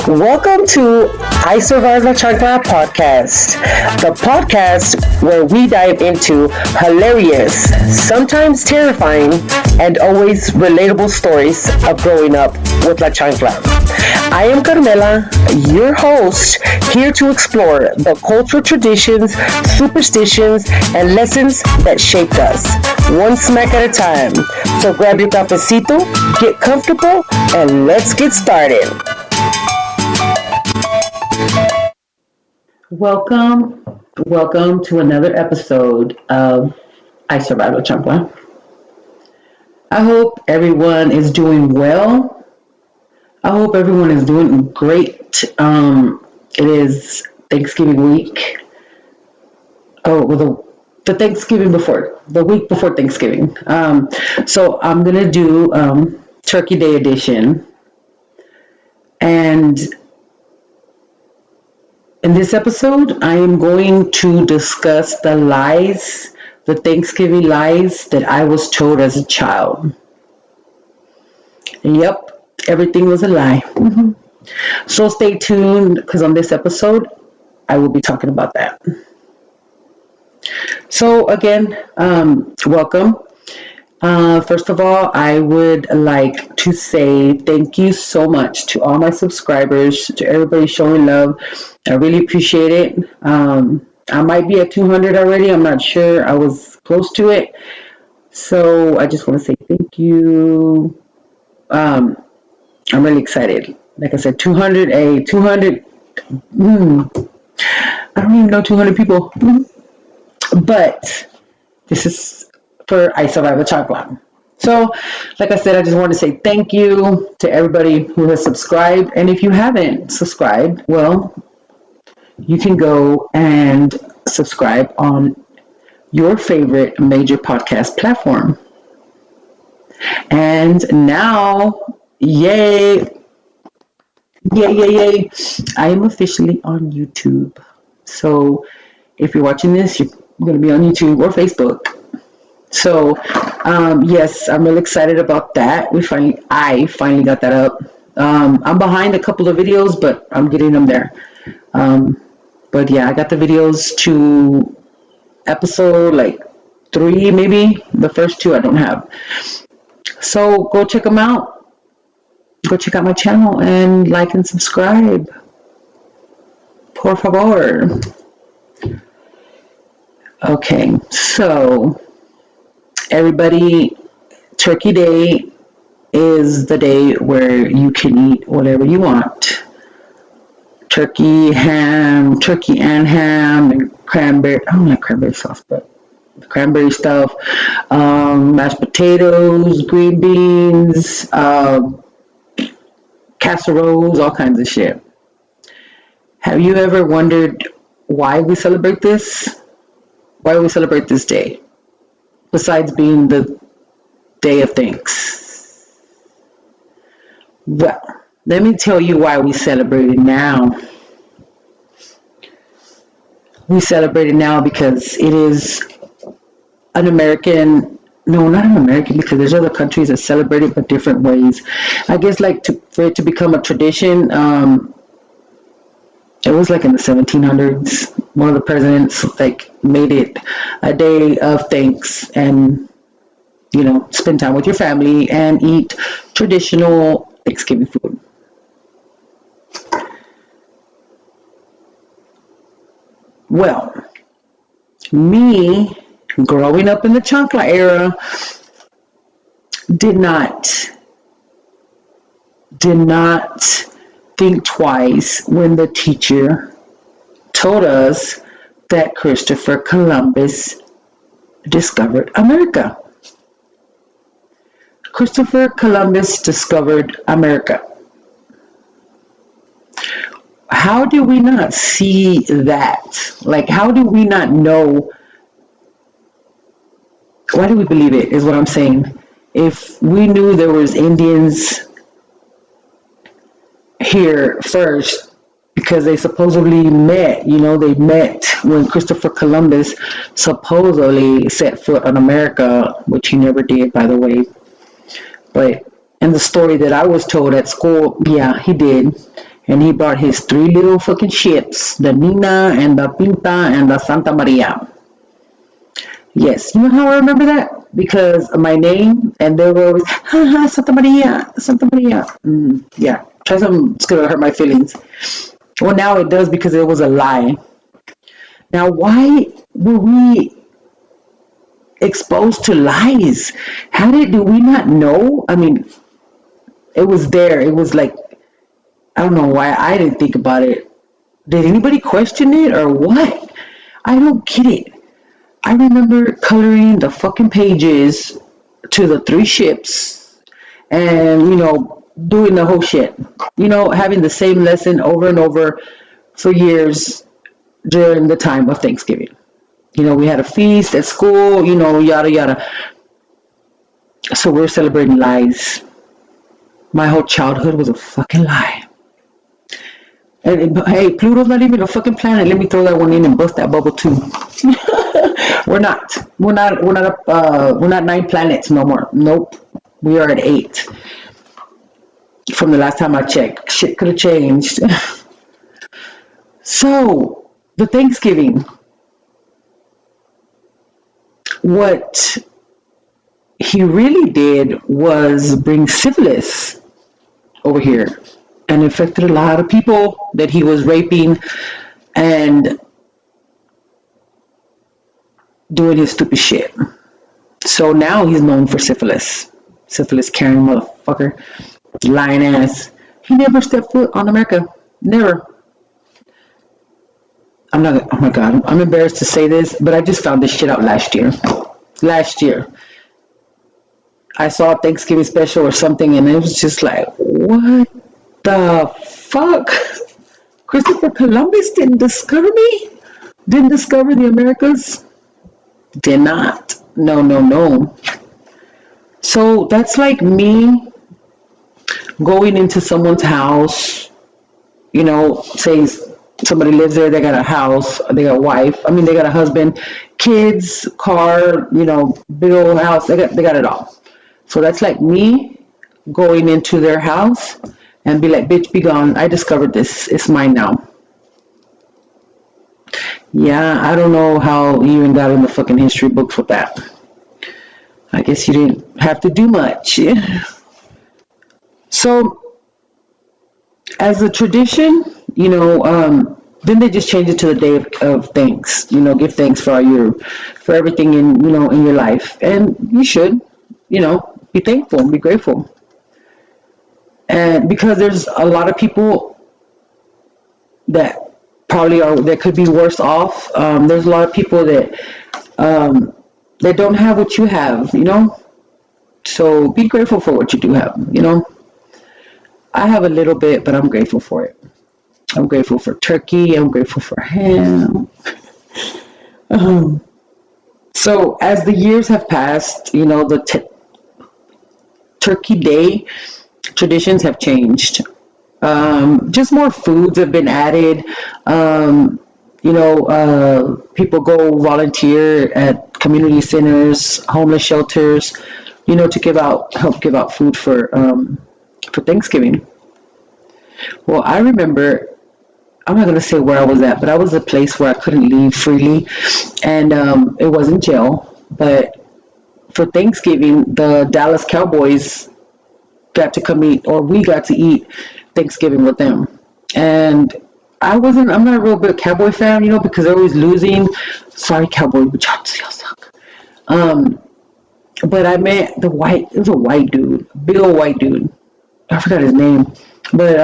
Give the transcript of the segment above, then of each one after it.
Welcome to I Survived the Chancla podcast, the podcast where we dive into hilarious, sometimes terrifying, and always relatable stories of growing up with La Chancla. I am Carmela, your host, here to explore the cultural traditions, superstitions, and lessons that shaped us, one smack at a time. So grab your cafecito, get comfortable, and let's get started. Welcome to another episode of I Survived the Chancla. I hope everyone is doing well. I hope everyone is doing great. It is Thanksgiving week. The Thanksgiving before, the week before Thanksgiving. So I'm going to do Turkey Day edition. And in this episode, I am going to discuss the lies, the Thanksgiving lies that I was told as a child. Yep, everything was a lie. So stay tuned, because on this episode, I will be talking about that. So again, welcome. First of all, I would like to say thank you so much to all my subscribers, to everybody showing love. I really appreciate it. I might be at 200 already. I'm not sure. I was close to it. So I just want to say thank you. I'm really excited. Like I said, 200. I don't even know 200 people. But this is for I Survived the Chancla. So, like I said, I just want to say thank you to everybody who has subscribed. And if you haven't subscribed, well, you can go and subscribe on your favorite major podcast platform. And now, yay, I am officially on YouTube. So if you're watching this, you're going to be on YouTube or Facebook. So, yes, I'm really excited about that. I finally got that up. I'm behind a couple of videos, but I'm getting them there. But yeah, I got the videos to episode like 3, maybe. The first 2 I don't have. So go check them out. Go check out my channel and like and subscribe. Por favor. Okay, so everybody, Turkey Day is the day where you can eat whatever you want. Turkey and ham, and cranberry. I don't like cranberry sauce, but cranberry stuff, mashed potatoes, green beans, casseroles, all kinds of shit. Have you ever wondered why we celebrate this? Why we celebrate this day? Besides being the day of thanks. Well, let me tell you why we celebrate it now. We celebrate it now because it is not an American, because there's other countries that celebrate it but different ways. I guess for it to become a tradition, it was like in the 1700s. One of the presidents made it a day of thanks and, spend time with your family and eat traditional Thanksgiving food. Well, me growing up in the Chancla era did not think twice when the teacher told us that Christopher Columbus discovered America. Christopher Columbus discovered America. How do we not see that? How do we not know? Why do we believe it, is what I'm saying. If we knew there was Indians here first, because they supposedly met, they met when Christopher Columbus supposedly set foot on America, which he never did, by the way. But in the story that I was told at school, yeah, he did. And he brought his three little fucking ships, the Nina and the Pinta and the Santa Maria. Yes, you know how I remember that? Because of my name, and they were always, ha ha, Santa Maria, Santa Maria. Yeah, try something, it's gonna hurt my feelings. Well, now it does because it was a lie. Now, why were we exposed to lies? Do we not know? I mean, it was there. It was like, I don't know why I didn't think about it. Did anybody question it or what? I don't get it. I remember coloring the fucking pages to the three ships and, doing the whole shit. Having the same lesson over and over for years during the time of Thanksgiving. We had a feast at school, yada yada. So we're celebrating lies. My whole childhood was a fucking lie. And hey, Pluto's not even a fucking planet. Let me throw that one in and bust that bubble too. We're not. We're not 9 planets no more. Nope. We are at 8. From the last time I checked, shit could have changed. So the Thanksgiving. What he really did was bring syphilis over here and infected a lot of people that he was raping and doing his stupid shit. So now he's known for syphilis. Syphilis carrying motherfucker. Lying ass. He never stepped foot on America. Never. Oh my God, I'm embarrassed to say this, but I just found this shit out last year. I saw a Thanksgiving special or something, and it was just like, what the fuck? Christopher Columbus didn't discover me? Didn't discover the Americas? Did not. No. So that's like me going into someone's house, say somebody lives there, they got a house, they got a wife, they got a husband, kids, car, big old house, they got it all. So that's like me going into their house and be like, bitch, be gone. I discovered this. It's mine now. Yeah, I don't know how you even got in the fucking history books with that. I guess you didn't have to do much. So, as a tradition, then they just change it to the day of thanks. Give thanks for everything in your life, and you should, be thankful, be grateful, and because there's a lot of people that that could be worse off. There's a lot of people that don't have what you have, So be grateful for what you do have, I have a little bit, but I'm grateful for it. I'm grateful for turkey. I'm grateful for ham. So as the years have passed, the Turkey Day traditions have changed. Just more foods have been added. People go volunteer at community centers, homeless shelters, to help give out food for Thanksgiving. Well, I remember, I'm not going to say where I was at, but I was a place where I couldn't leave freely, and it wasn't jail. But for Thanksgiving, the Dallas Cowboys got to come eat, or we got to eat Thanksgiving with them. And I'm not a real big Cowboy fan, because they're always losing. Sorry, Cowboys, but y'all still suck. But I met it was a white dude, big old white dude. I forgot his name. But,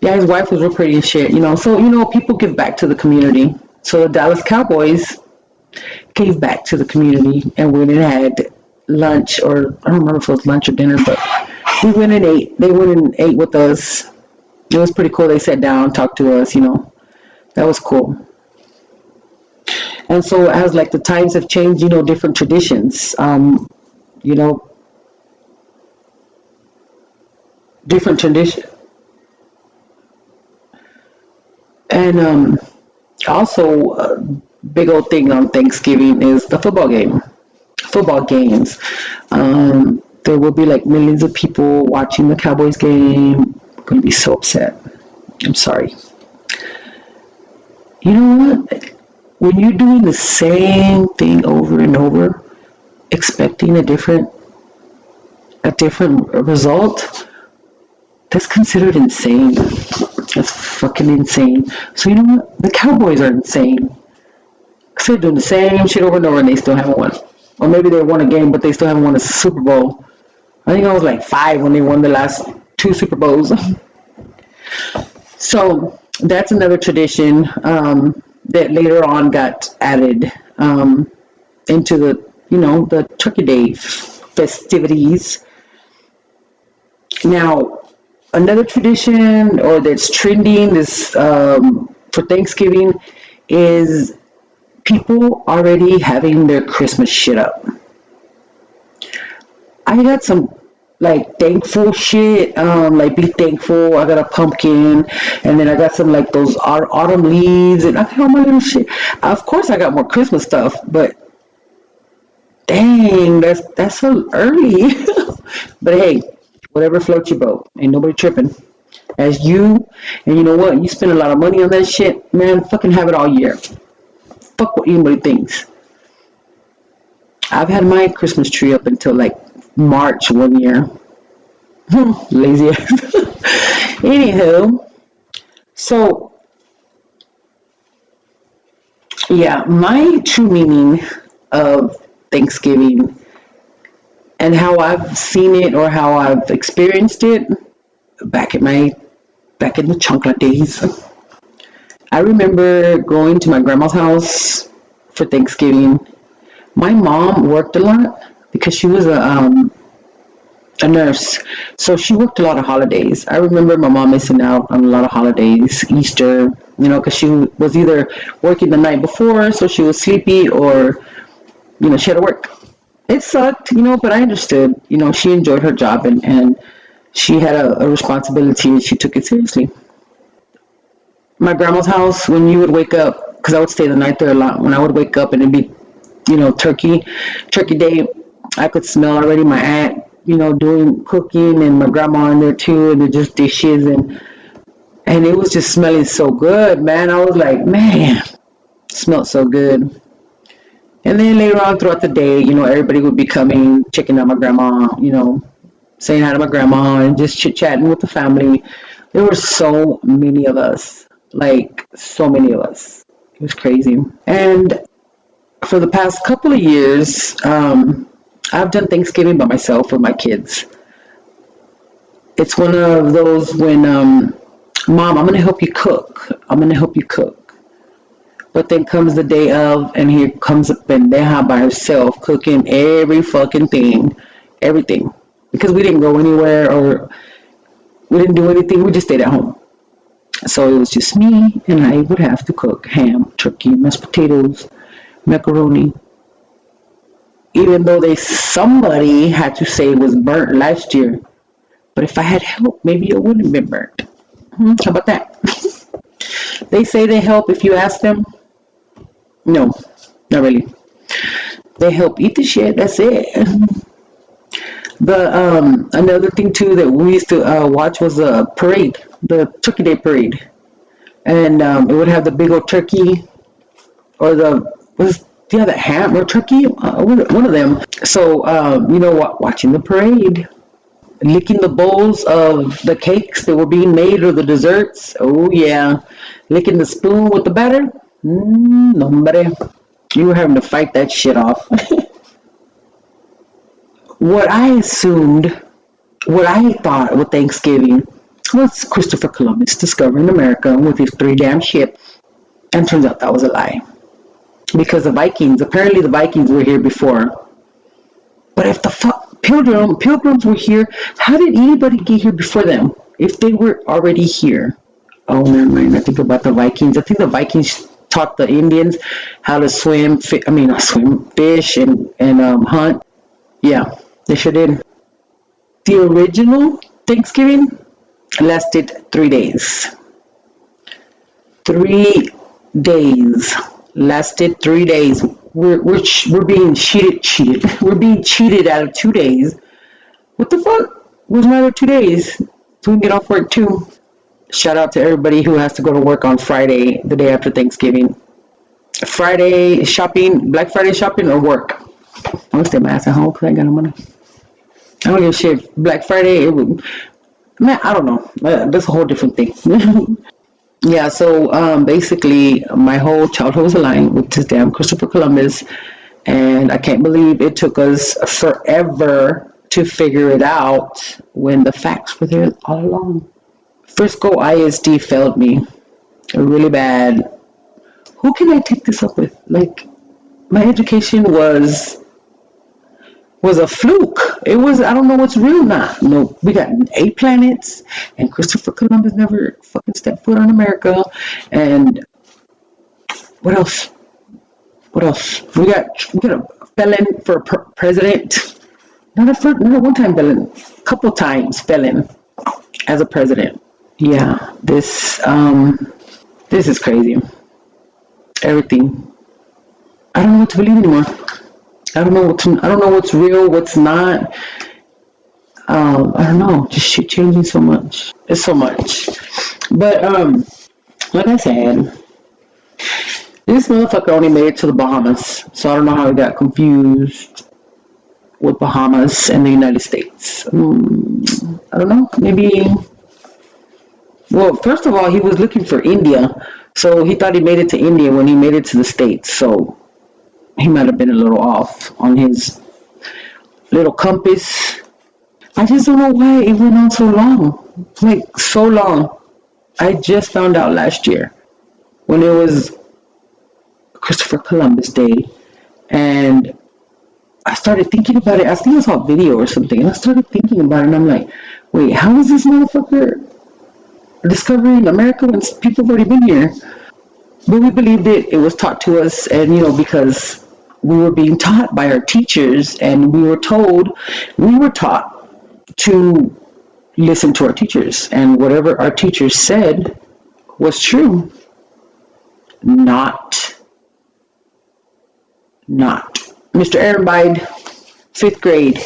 yeah, his wife was real pretty and shit, So, people give back to the community. So the Dallas Cowboys gave back to the community and went and had lunch, or I don't remember if it was lunch or dinner, but we went and ate. They went and ate with us. It was pretty cool. They sat down, talked to us, That was cool. And so as like the times have changed, different traditions, different tradition. And also a big old thing on Thanksgiving is the football games. There will be like millions of people watching the Cowboys game. I'm going to be so upset. I'm sorry. You know what? When you're doing the same thing over and over, expecting a different result, that's considered insane. That's fucking insane. So you know what? The Cowboys are insane. Because they're doing the same shit over and over and they still haven't won. Or maybe they won a game, but they still haven't won a Super Bowl. I think I was like 5 when they won the last 2 Super Bowls. So that's another tradition that later on got added into the Turkey Day festivities. Now, another tradition or that's trending this for Thanksgiving is people already having their Christmas shit up. I got some like thankful shit, like be thankful. I got a pumpkin, and then I got some like those autumn leaves, and I got all my little shit. Of course, I got more Christmas stuff, but dang, that's so early. But hey, whatever floats your boat, ain't nobody tripping. As you, and you know what? You spend a lot of money on that shit, man. Fucking have it all year. Fuck what anybody thinks. I've had my Christmas tree up until like March one year. Lazy ass. Anywho, so yeah, my true meaning of Thanksgiving and how I've seen it or how I've experienced it back in the chocolate days. I remember going to my grandma's house for Thanksgiving. My mom worked a lot because she was a nurse, so she worked a lot of holidays. I remember my mom missing out on a lot of holidays, Easter, because she was either working the night before, so she was sleepy, or she had to work. It sucked, but I understood. She enjoyed her job, and she had a responsibility, and she took it seriously. My grandma's house, when you would wake up, because I would stay the night there a lot, when I would wake up and it'd be, turkey day, I could smell already my aunt, doing cooking, and my grandma in there too, and just dishes, and it was just smelling so good, man. I was like, man, it smelled so good. And then later on throughout the day, everybody would be coming, checking out my grandma, saying hi to my grandma and just chit-chatting with the family. There were so many of us, like so many of us. It was crazy. And for the past couple of years, I've done Thanksgiving by myself with my kids. It's one of those when, Mom, I'm going to help you cook. I'm going to help you cook. But then comes the day of, and here comes a pendeja by herself cooking every fucking thing, everything. Because we didn't go anywhere or we didn't do anything. We just stayed at home. So it was just me, and I would have to cook ham, turkey, mashed potatoes, macaroni. Even though somebody had to say it was burnt last year. But if I had help, maybe it wouldn't have been burnt. How about that? They say they help if you ask them. No, not really. They help eat the shit. That's it. Another thing too that we used to watch was a parade, the Turkey Day parade, and it would have the big old turkey, or the other ham or turkey, one of them. So watching the parade, licking the bowls of the cakes that were being made or the desserts. Oh yeah, licking the spoon with the batter. Nombre. You were having to fight that shit off. What I thought with Thanksgiving was Christopher Columbus discovering America with his 3 damn ships, and turns out that was a lie. Because apparently the Vikings were here before. But if the pilgrims were here, how did anybody get here before them? If they were already here. Oh, never mind. I think about the Vikings. I think the Vikings taught the Indians how to fish and hunt. Yeah, they sure did. The original Thanksgiving lasted 3 days. 3 days. Lasted 3 days. We're being cheated. We're being cheated out of 2 days. What the fuck? Where's my other 2 days? So we can get off work too. Shout out to everybody who has to go to work on Friday, the day after Thanksgiving. Friday shopping, Black Friday shopping, or work. I'm gonna stay my ass at home because I ain't got no money. I don't give a shit. Black Friday, it would, man, I don't know. That's a whole different thing. Yeah, so basically, my whole childhood was a lie with this damn Christopher Columbus, and I can't believe it took us forever to figure it out when the facts were there all along. Frisco ISD failed me really bad. Who can I take this up with? Like, my education was a fluke. It was, I don't know what's real now. No, we got 8 planets, and Christopher Columbus never fucking stepped foot on America. And what else? What else? We got a felon for president. Not a one-time felon, couple times felon as a president. Yeah, this is crazy. Everything. I don't know what to believe anymore. I don't know what's real, what's not. I don't know. Just shit changing so much. It's so much. But like I said, this motherfucker only made it to the Bahamas, so I don't know how he got confused with Bahamas and the United States. I don't know. Maybe. Well, first of all, he was looking for India, so he thought he made it to India when he made it to the States. So he might have been a little off on his little compass. I just don't know why it went on so long. Like, so long. I just found out last year when it was Christopher Columbus Day, and I started thinking about it. I think I saw a video or something, and I started thinking about it, and I'm like, wait, how is this motherfucker discovering America when people have already been here? But we believed it. It was taught to us, and because we were being taught by our teachers, and we were taught to listen to our teachers, and whatever our teachers said was true. Not Mr. Ehrenbeid, 5th grade.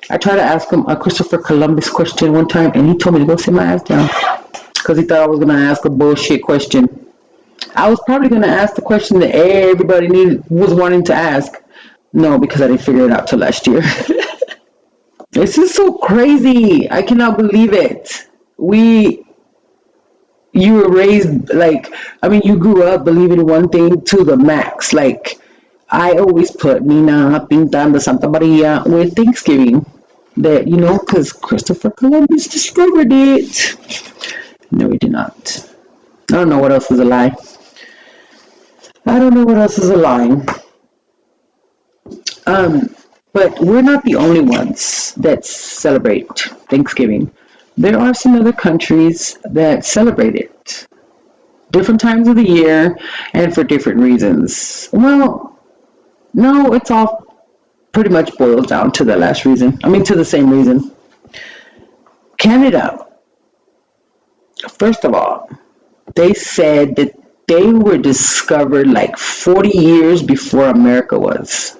I tried to ask him a Christopher Columbus question one time, and he told me to go sit my ass down because he thought I was going to ask a bullshit question. I was probably going to ask the question that everybody was wanting to ask. No, because I didn't figure it out till last year. This is so crazy. I cannot believe it. You were raised, you grew up believing one thing to the max. Like, I always put Nina Pintando Santa Maria with Thanksgiving. That, because Christopher Columbus discovered it. No, he did not. I don't know what else is a lie. But we're not the only ones that celebrate Thanksgiving. There are some other countries that celebrate it. Different times of the year and for different reasons. Well, no, it's all pretty much boils down to the last reason. To the same reason. Canada, first of all, they said that they were discovered like 40 years before America was.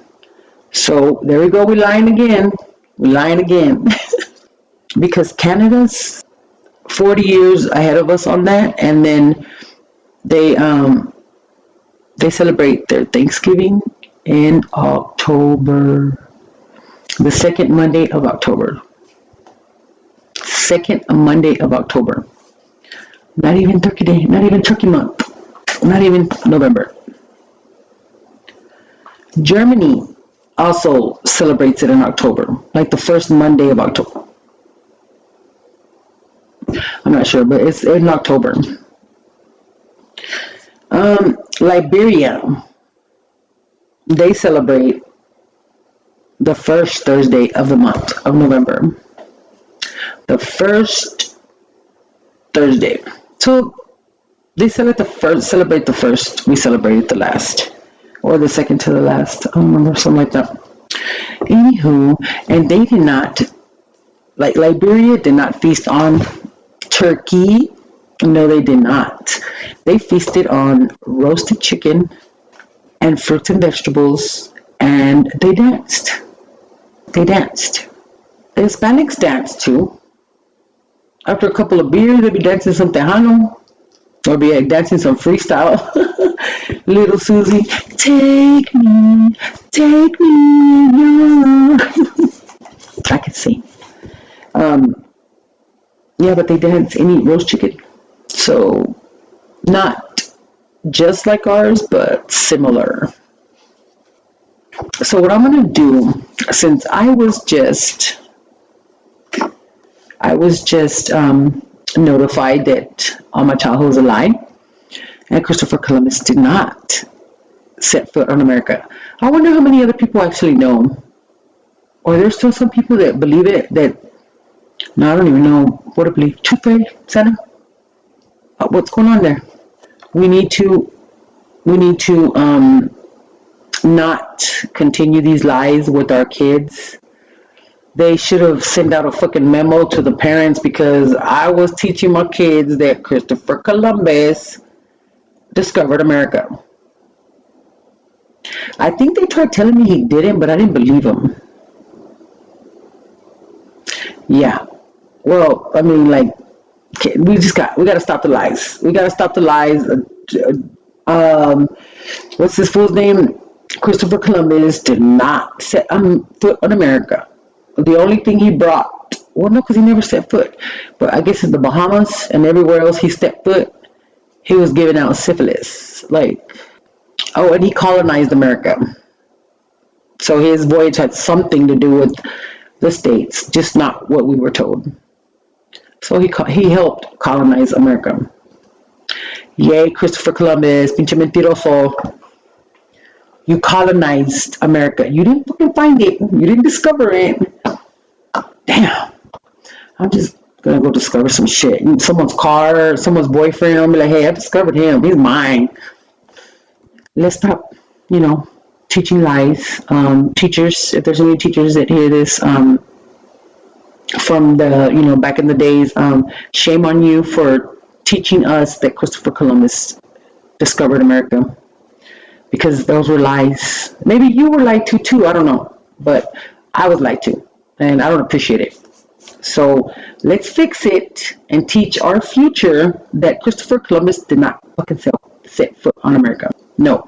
So there we go, we're lying again. Because Canada's 40 years ahead of us on that, and then they celebrate their Thanksgiving in October, the second Monday of October. Not even Turkey Day, not even Turkey Month, not even November. Germany also celebrates it in October, like the first Monday of October. I'm not sure, but it's in October. Liberia, they celebrate the first Thursday of the month of November. The first Thursday. So they celebrate the first, we celebrate the last. Or the second to the last. I don't remember, something like that. Anywho, and they did not, Liberia did not feast on turkey. No, they did not. They feasted on roasted chicken and fruits and vegetables, and they danced. The Hispanics danced too. After a couple of beers, they'd be dancing some Tejano or be dancing some freestyle. Little Susie, take me, young. I can sing. Um, yeah, but they dance and eat roast chicken. So not just like ours, but similar. So what I'm gonna do, since I was just notified that all my childhood was a lie, and Christopher Columbus did not set foot on America. I wonder how many other people actually know, or there's still some people that believe it. That no, I don't even know what to believe. Tooth Fairy, Santa, what's going on there? We need to not continue these lies with our kids. They should have sent out a fucking memo to the parents because I was teaching my kids that Christopher Columbus discovered America. I think they tried telling me he didn't, but I didn't believe them. Yeah. Well, I mean, like, we got to stop the lies. We got to stop the lies. Um, what's this fool's name? Christopher Columbus did not set foot on America. The only thing he brought, well, no, because he never set foot, but I guess in the Bahamas and everywhere else he stepped foot, he was giving out syphilis. Like, oh, and he colonized America. So his voyage had something to do with the states, just not what we were told. So he helped colonize America. Yay, Christopher Columbus, pinche mentiroso. You colonized America. You didn't fucking find it. You didn't discover it. Damn. I'm just gonna go discover some shit. Someone's car, someone's boyfriend. I'll be like, hey, I discovered him. He's mine. Let's stop, teaching lies. Teachers, if there's any teachers that hear this, from the, back in the days, shame on you for teaching us that Christopher Columbus discovered America. Because those were lies. Maybe you were lied to too, I don't know. But I was lied to, and I don't appreciate it. So let's fix it and teach our future that Christopher Columbus did not fucking set foot on America. No.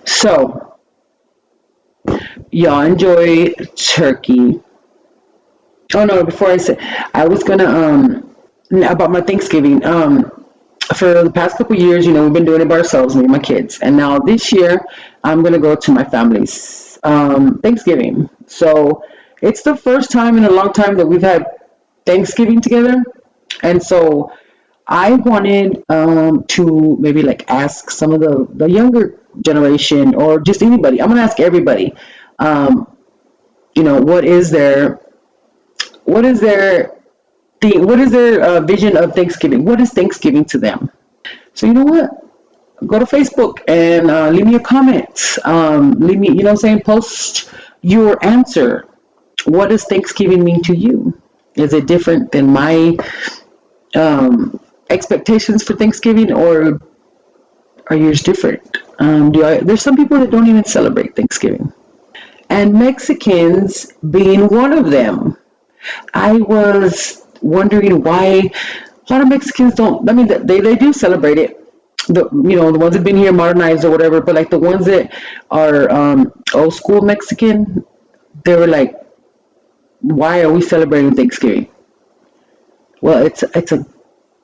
So, y'all enjoy turkey. Oh no, before I say, I was gonna, about my Thanksgiving, for the past couple years, we've been doing it by ourselves, me and my kids. And now this year, I'm going to go to my family's Thanksgiving. So it's the first time in a long time that we've had Thanksgiving together. And so I wanted to maybe like ask some of the younger generation or just anybody. I'm going to ask everybody, what is their what is their vision of Thanksgiving? What is Thanksgiving to them? So you know what? Go to Facebook and leave me a comment. Leave me, post your answer. What does Thanksgiving mean to you? Is it different than my expectations for Thanksgiving, or are yours different? There's some people that don't even celebrate Thanksgiving, and Mexicans being one of them. I was wondering why a lot of Mexicans don't. I mean, they do celebrate it. The ones that have been here modernized or whatever, but like the ones that are old school Mexican, they were like, why are we celebrating Thanksgiving? Well, it's a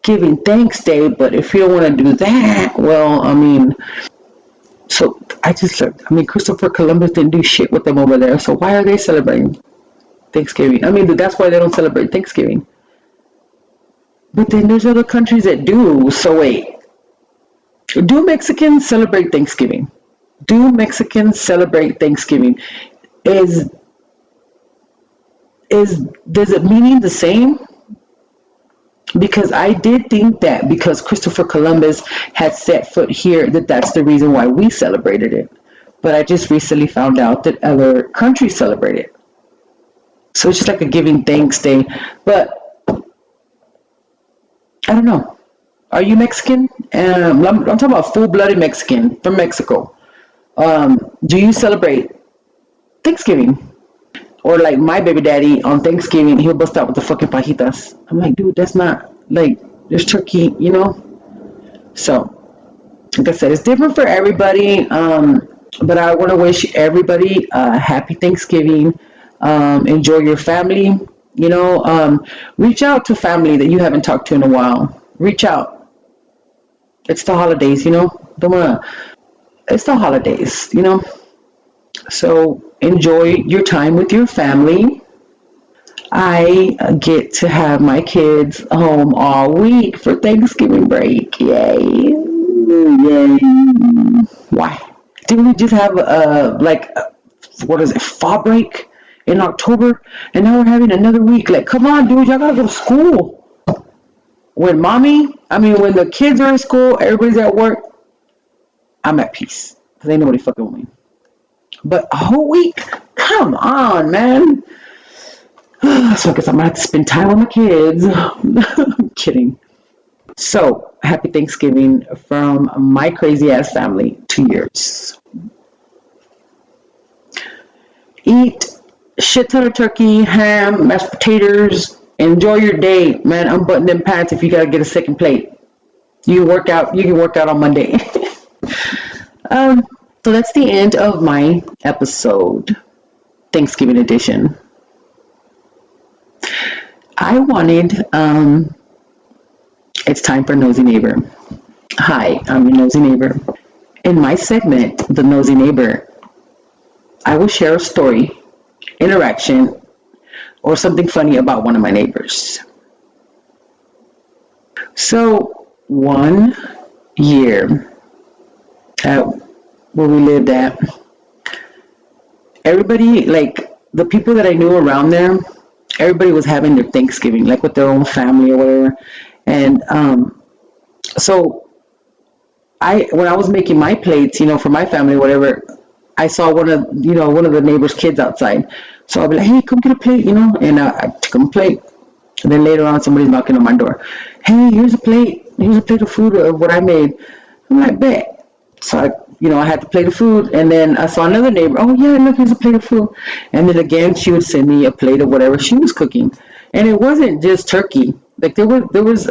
giving thanks day, but if you don't want to do that, well, I mean, so Christopher Columbus didn't do shit with them over there, so why are they celebrating Thanksgiving? I mean, that's why they don't celebrate Thanksgiving. But then there's other countries that do. So wait, do Mexicans celebrate Thanksgiving? Do Mexicans celebrate Thanksgiving? Does it mean the same? Because I did think that because Christopher Columbus had set foot here, that's the reason why we celebrated it. But I just recently found out that other countries celebrate it. So it's just like a giving thanks day. But I don't know. Are you Mexican? I'm talking about full-blooded Mexican from Mexico. Do you celebrate Thanksgiving? Or like my baby daddy on Thanksgiving, he'll bust out with the fucking fajitas. I'm like, dude, that's not like there's turkey, you know. So like I said, it's different for everybody. But I want to wish everybody a happy Thanksgiving. Enjoy your family. You know, reach out to family that you haven't talked to in a while. Reach out. It's the holidays, you know. Don't wanna. It's the holidays, you know. So enjoy your time with your family. I get to have my kids home all week for Thanksgiving break. Yay! Yay! Why? Didn't we just have what is it, fall break in October, and now we're having another week? Like, come on, dude, y'all gotta go to school. When the kids are in school, everybody's at work, I'm at peace because ain't nobody fucking with me. But a whole week, come on, man. So I guess I'm gonna have to spend time with my kids. I'm kidding. So happy Thanksgiving from my crazy ass family to yours. Eat shit ton of turkey, ham, mashed potatoes. Enjoy your day, man. Unbutton them pants if you gotta get a second plate. You can work out. You can work out on Monday. So that's the end of my episode, Thanksgiving edition. I wanted. It's time for Nosy Neighbor. Hi, I'm your Nosy Neighbor. In my segment, The Nosy Neighbor, I will share a story, interaction, or something funny about one of my neighbors. So, one year at where we lived at, everybody, like the people that I knew around there, everybody was having their Thanksgiving, like with their own family or whatever. And so when I was making my plates, you know, for my family or whatever, I saw one of the neighbor's kids outside. So I'll be like, hey, come get a plate, you know, and I took him a plate. And then later on, somebody's knocking on my door. Hey, here's a plate. Here's a plate of food of what I made. I'm like, bet. So I had the plate of food, and then I saw another neighbor. Oh yeah, look, here's a plate of food. And then again, she would send me a plate of whatever she was cooking, and it wasn't just turkey. Like there was,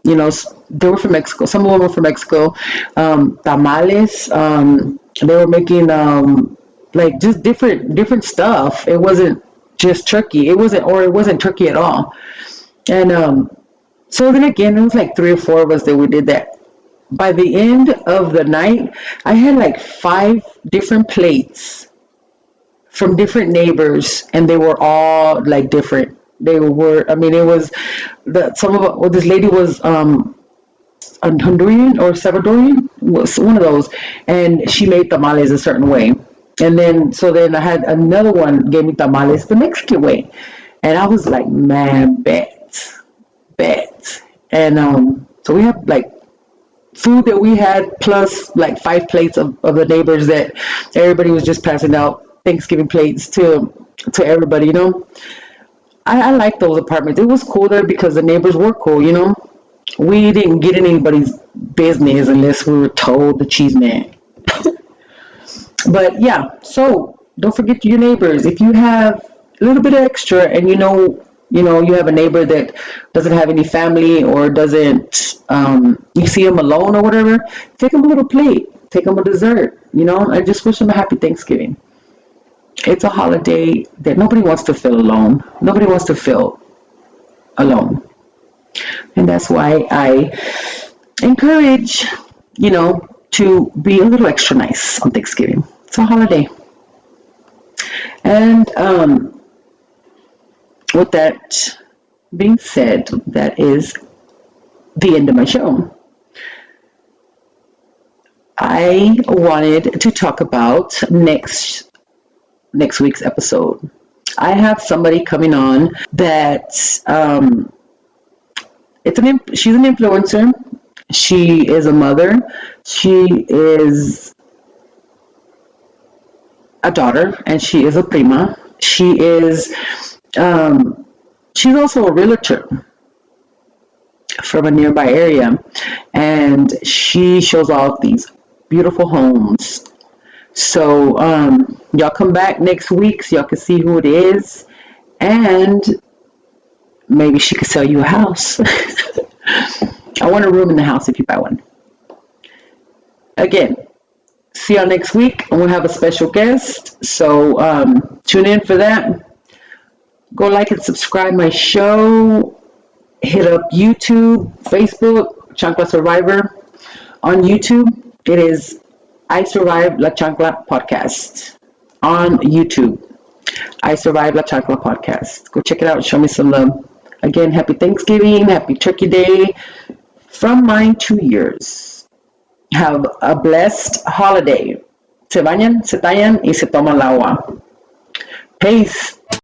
you know, they were from Mexico. Some of them were from Mexico. Tamales. They were making like just different stuff. It wasn't just turkey. It wasn't turkey at all. And so then again, it was like 3 or 4 of us that we did that. By the end of the night, I had like 5 different plates from different neighbors, and they were all like different. They were, I mean, it was this lady was Honduran or Salvadorian, was one of those, and she made tamales a certain way. And then I had another one gave me tamales the Mexican way, and I was like, man, bet. And so we have like food that we had plus like 5 plates of the neighbors that everybody was just passing out Thanksgiving plates to everybody, you know. I like those apartments. It was cool there because the neighbors were cool, you know. We didn't get in anybody's business unless we were told the cheese man. But yeah, so don't forget your neighbors. If you have a little bit of extra and you have a neighbor that doesn't have any family or doesn't, you see them alone or whatever, take them a little plate, take them a dessert, you know, and just wish them a happy Thanksgiving. It's a holiday that nobody wants to feel alone. Nobody wants to feel alone. And that's why I encourage, you know, to be a little extra nice on Thanksgiving. It's a holiday. And with that being said, that is the end of my show. I wanted to talk about next week's episode. I have somebody coming on that she's an influencer. She is a mother. She is a daughter, and she is a prima. She is she's also a realtor from a nearby area, and she shows off these beautiful homes, So y'all come back next week so y'all can see who it is, and maybe she could sell you a house. I want a room in the house if you buy one. Again, see y'all next week, and we'll have a special guest. So tune in for that. Go like and subscribe my show. Hit up YouTube, Facebook, Chancla Survivor. On YouTube, it is I Survived La Chancla Podcast. On YouTube, I Survived La Chancla Podcast. Go check it out. Show me some love. Again, happy Thanksgiving, happy Turkey Day from my 2 years. Have a blessed holiday. Se bañan, se tallan y se toman el agua. Peace.